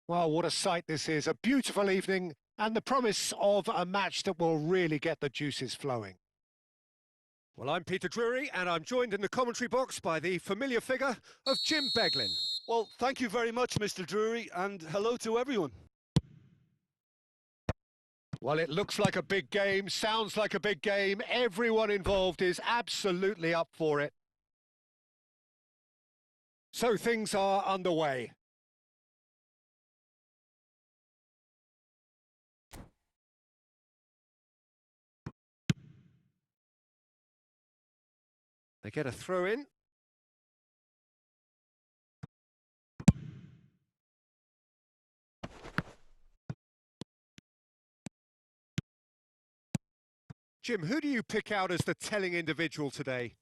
Well, what a sight this is. A beautiful evening and the promise of a match that will really get the juices flowing. Well, I'm Peter Drury, and I'm joined in the commentary box by the familiar figure of Jim Beglin. Well, thank you very much, Mr. Drury, and hello to everyone. Well, it looks like a big game, sounds like a big game. Everyone involved is absolutely up for it. So things are underway. They get a throw in. Jim, who do you pick out as the telling individual today?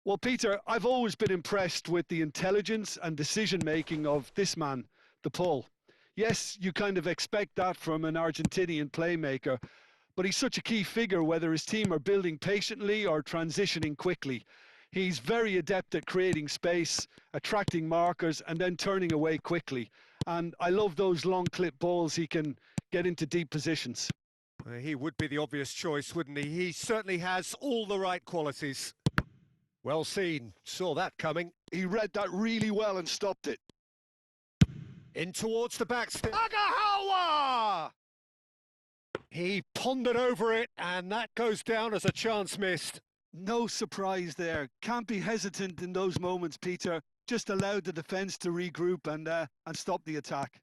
Well, Peter, I've always been impressed with the intelligence and decision-making of this man, De Paul. Yes, you kind of expect that from an Argentinian playmaker, but he's such a key figure whether his team are building patiently or transitioning quickly. He's very adept at creating space, attracting markers, and then turning away quickly. And I love those long clip balls he can get into deep positions. He would be the obvious choice, wouldn't he? He certainly has all the right qualities. Well seen. Saw that coming. He read that really well and stopped it. In towards the backstep. Agahawa! He pondered over it, and that goes down as a chance missed. No surprise there. Can't be hesitant in those moments, Peter. Just allowed the defence to regroup and stop the attack.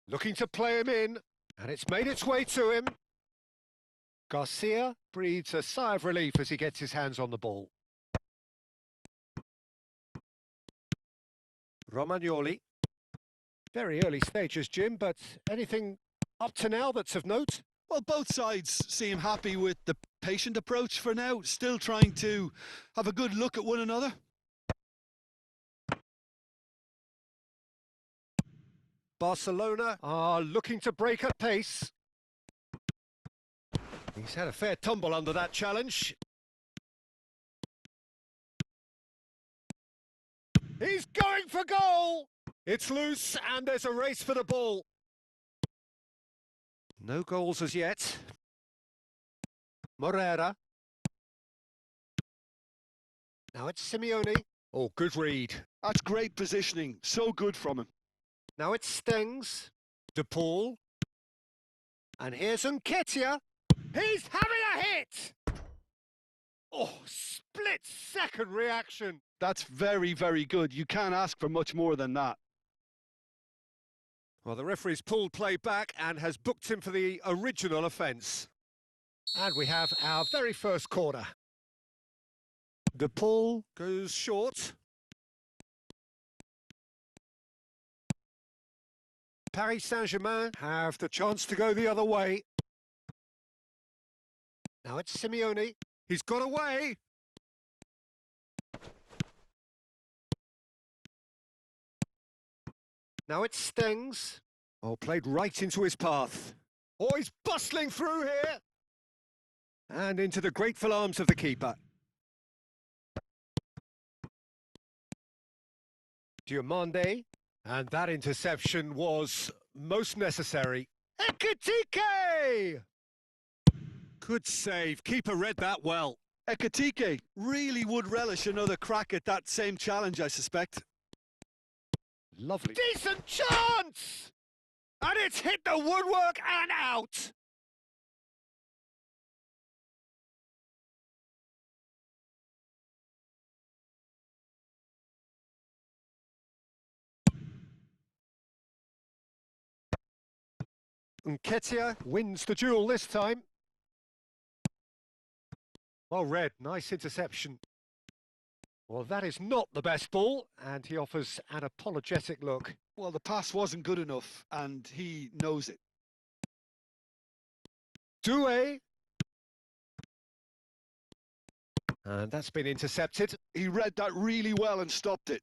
Looking to play him in, and it's made its way to him. Garcia breathes a sigh of relief as he gets his hands on the ball. Romagnoli. Very early stages, Jim, but anything up to now that's of note? Well, both sides seem happy with the patient approach for now, still trying to have a good look at one another. Barcelona are looking to break at pace. He's had a fair tumble under that challenge. He's going for goal! It's loose and there's a race for the ball. No goals as yet. Morera. Now it's Simeone. Oh, good read. That's great positioning. So good from him. Now it Stengs. De Paul. And here's Nketiah. He's having a hit! Oh, split-second reaction. That's very, very good. You can't ask for much more than that. Well, the referee's pulled play back and has booked him for the original offence. And we have our very first corner. De Paul goes short. Paris Saint-Germain have the chance to go the other way. Now it's Simeone. He's got away. Now it Stengs. Oh, played right into his path. Oh, he's bustling through here. And into the grateful arms of the keeper. Diomande. And that interception was most necessary. Ekitike! Good save. Keeper read that well. Ekitike really would relish another crack at that same challenge, I suspect. Lovely. Decent chance! And it's hit the woodwork and out! Nketiah wins the duel this time. Well read, nice interception. Well, that is not the best ball, and he offers an apologetic look. Well, the pass wasn't good enough, and he knows it. Doué. And that's been intercepted. He read that really well and stopped it.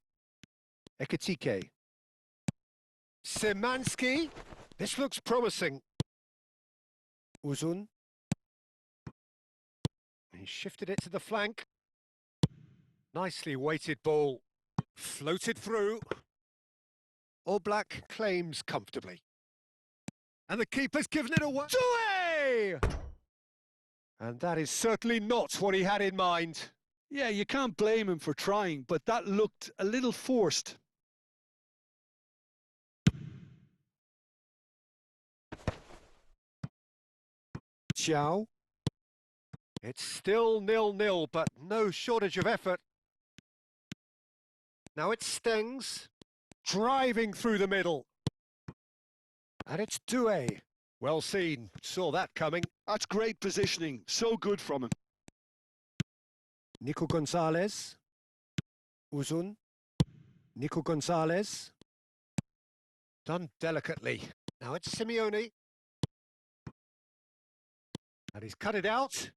Ekitike. Szymanski. This looks promising. Uzun. He shifted it to the flank. Nicely weighted ball. Floated through. Oblak claims comfortably. And the keeper's given it away. Doué! And that is certainly not what he had in mind. Yeah, you can't blame him for trying, but that looked a little forced. Xiao. It's still 0-0, but no shortage of effort. Now it's Stengs, driving through the middle. And it's Doué. Well seen, saw that coming. That's great positioning, so good from him. Nico Gonzalez. Uzun. Nico Gonzalez. Done delicately. Now it's Simeone. And he's cut it out.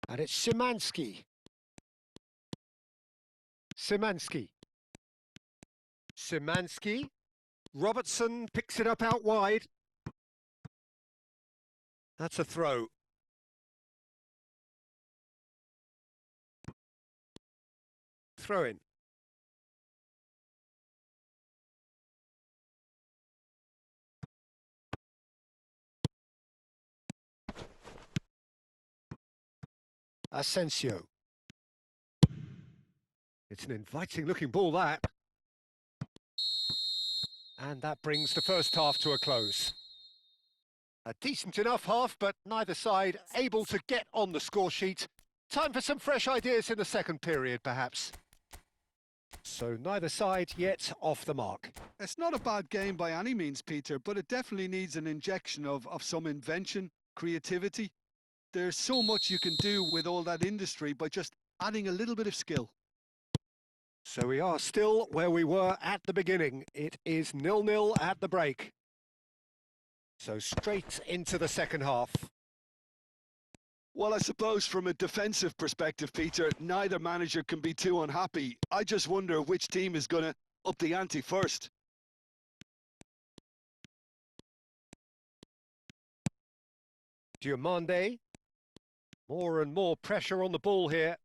And it's Szymanski. Szymanski. Szymanski. Robertson picks it up out wide. That's a throw. Throw in. Asensio. It's an inviting looking ball, that. And that brings the first half to a close. A decent enough half, but neither side able to get on the score sheet. Time for some fresh ideas in the second period, perhaps. So neither side yet off the mark. It's not a bad game by any means, Peter, but it definitely needs an injection of some invention, creativity. There's so much you can do with all that industry by just adding a little bit of skill. So we are still where we were at the beginning. It is 0-0 at the break. So straight into the second half. Well, I suppose from a defensive perspective, Peter, neither manager can be too unhappy. I just wonder which team is going to up the ante first. Diomande. More and more pressure on the ball here.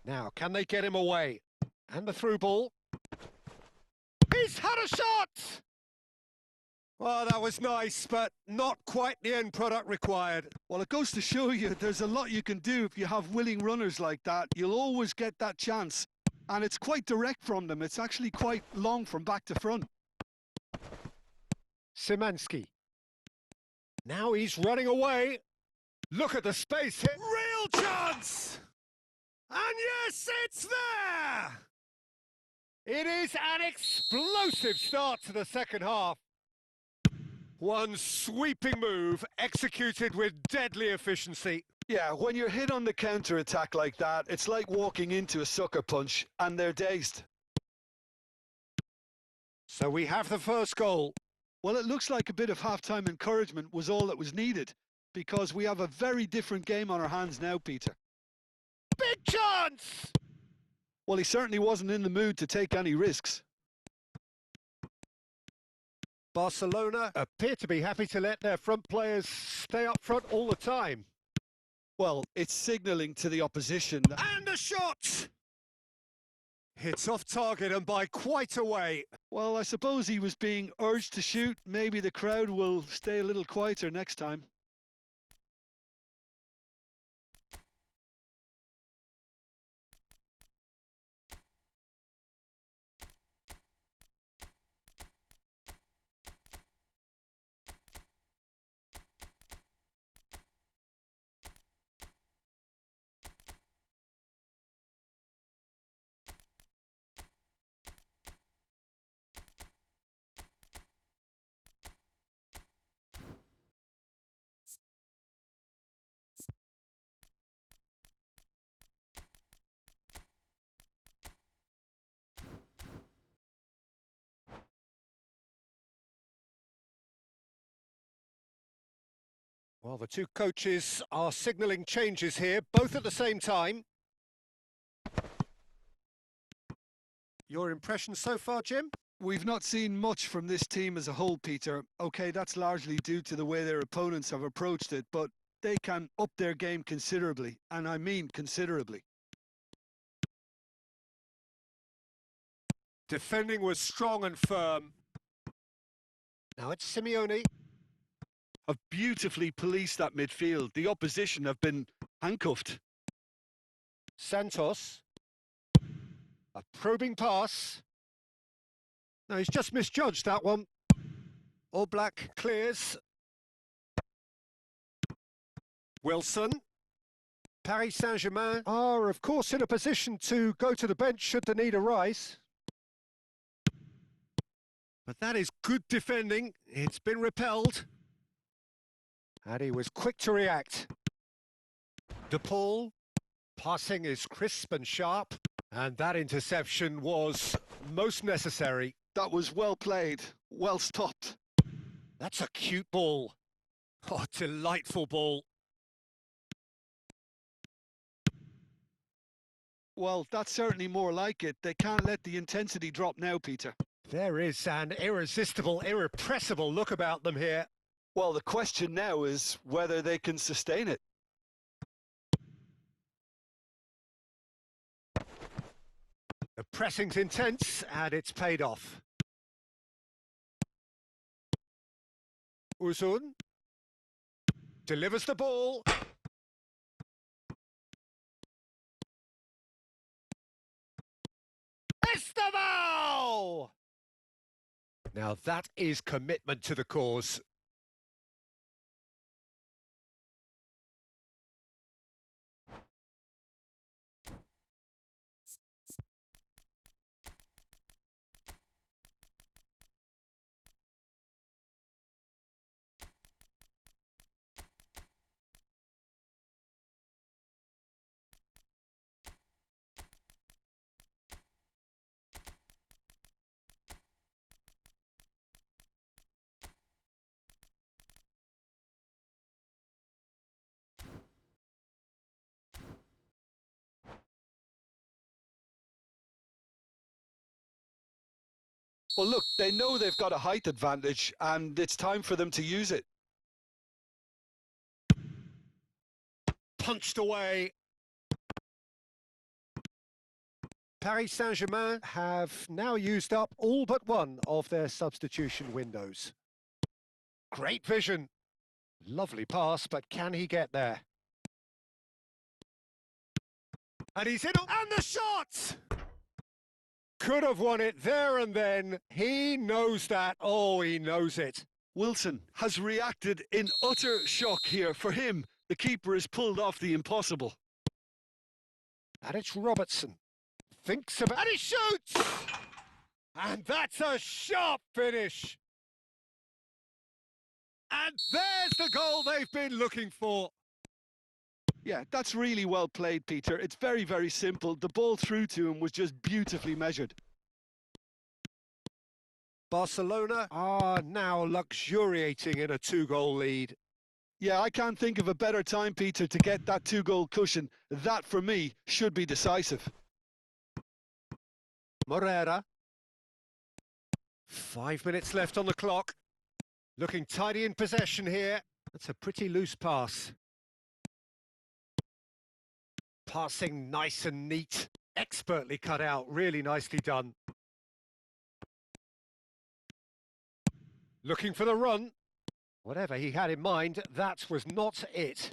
Now, can they get him away? And the through ball. He's had a shot! Well, that was nice, but not quite the end product required. Well, it goes to show you there's a lot you can do if you have willing runners like that. You'll always get that chance. And it's quite direct from them. It's actually quite long from back to front. Szymanski. Now he's running away. Look at the space here. Real chance! And yes, it's there! It is an explosive start to the second half. One sweeping move executed with deadly efficiency. Yeah, when you're hit on the counter-attack like that, it's like walking into a sucker punch and they're dazed. So we have the first goal. Well, it looks like a bit of half-time encouragement was all that was needed, because we have a very different game on our hands now, Peter. Big chance! Well, he certainly wasn't in the mood to take any risks. Barcelona appear to be happy to let their front players stay up front all the time. Well, it's signalling to the opposition. And a shot! Hits off target and by quite a way. Well, I suppose he was being urged to shoot. Maybe the crowd will stay a little quieter next time. Well, the two coaches are signalling changes here, both at the same time. Your impression so far, Jim? We've not seen much from this team as a whole, Peter. Okay, that's largely due to the way their opponents have approached it, but they can up their game considerably, and I mean considerably. Defending was strong and firm. Now it's Simeone. Have beautifully policed that midfield. The opposition have been handcuffed. Santos. A probing pass. No, he's just misjudged that one. All Black clears. Wilson. Paris Saint-Germain are, of course, in a position to go to the bench should the need arise. But that is good defending. It's been repelled. And he was quick to react. De Paul. Passing is crisp and sharp. And that interception was most necessary. That was well played, well stopped. That's a cute ball. Oh, delightful ball. Well, that's certainly more like it. They can't let the intensity drop now, Peter. There is an irresistible, irrepressible look about them here. Well, the question now is whether they can sustain it. The pressing's intense, and it's paid off. Uzun delivers the ball. Estevao! Now that is commitment to the cause. Well, look, they know they've got a height advantage, and it's time for them to use it. Punched away. Paris Saint-Germain have now used up all but one of their substitution windows. Great vision. Lovely pass, but can he get there? And he's in, and the shot! Could have won it there and then. He knows that. Oh, he knows it. Wilson has reacted in utter shock here. For him, the keeper has pulled off the impossible. And it's Robertson. Thinks about... And he shoots! And that's a sharp finish. And there's the goal they've been looking for. Yeah, that's really well played, Peter. It's very, very simple. The ball through to him was just beautifully measured. Barcelona are now luxuriating in a 2-goal lead. Yeah, I can't think of a better time, Peter, to get that 2-goal cushion. That, for me, should be decisive. Morera. 5 minutes left on the clock. Looking tidy in possession here. That's a pretty loose pass. Passing nice and neat. Expertly cut out. Really nicely done. Looking for the run. Whatever he had in mind, that was not it.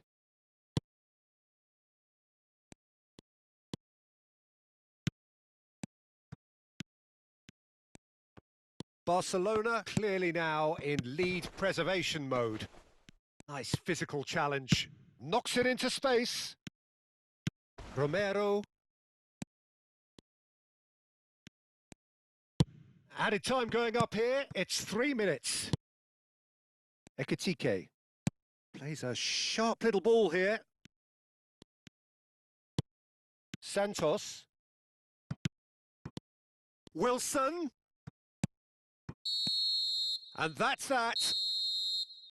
Barcelona clearly now in lead preservation mode. Nice physical challenge. Knocks it into space. Romero. Added time going up here. It's 3 minutes. Ekitike plays a sharp little ball here. Santos. Wilson. And that's that.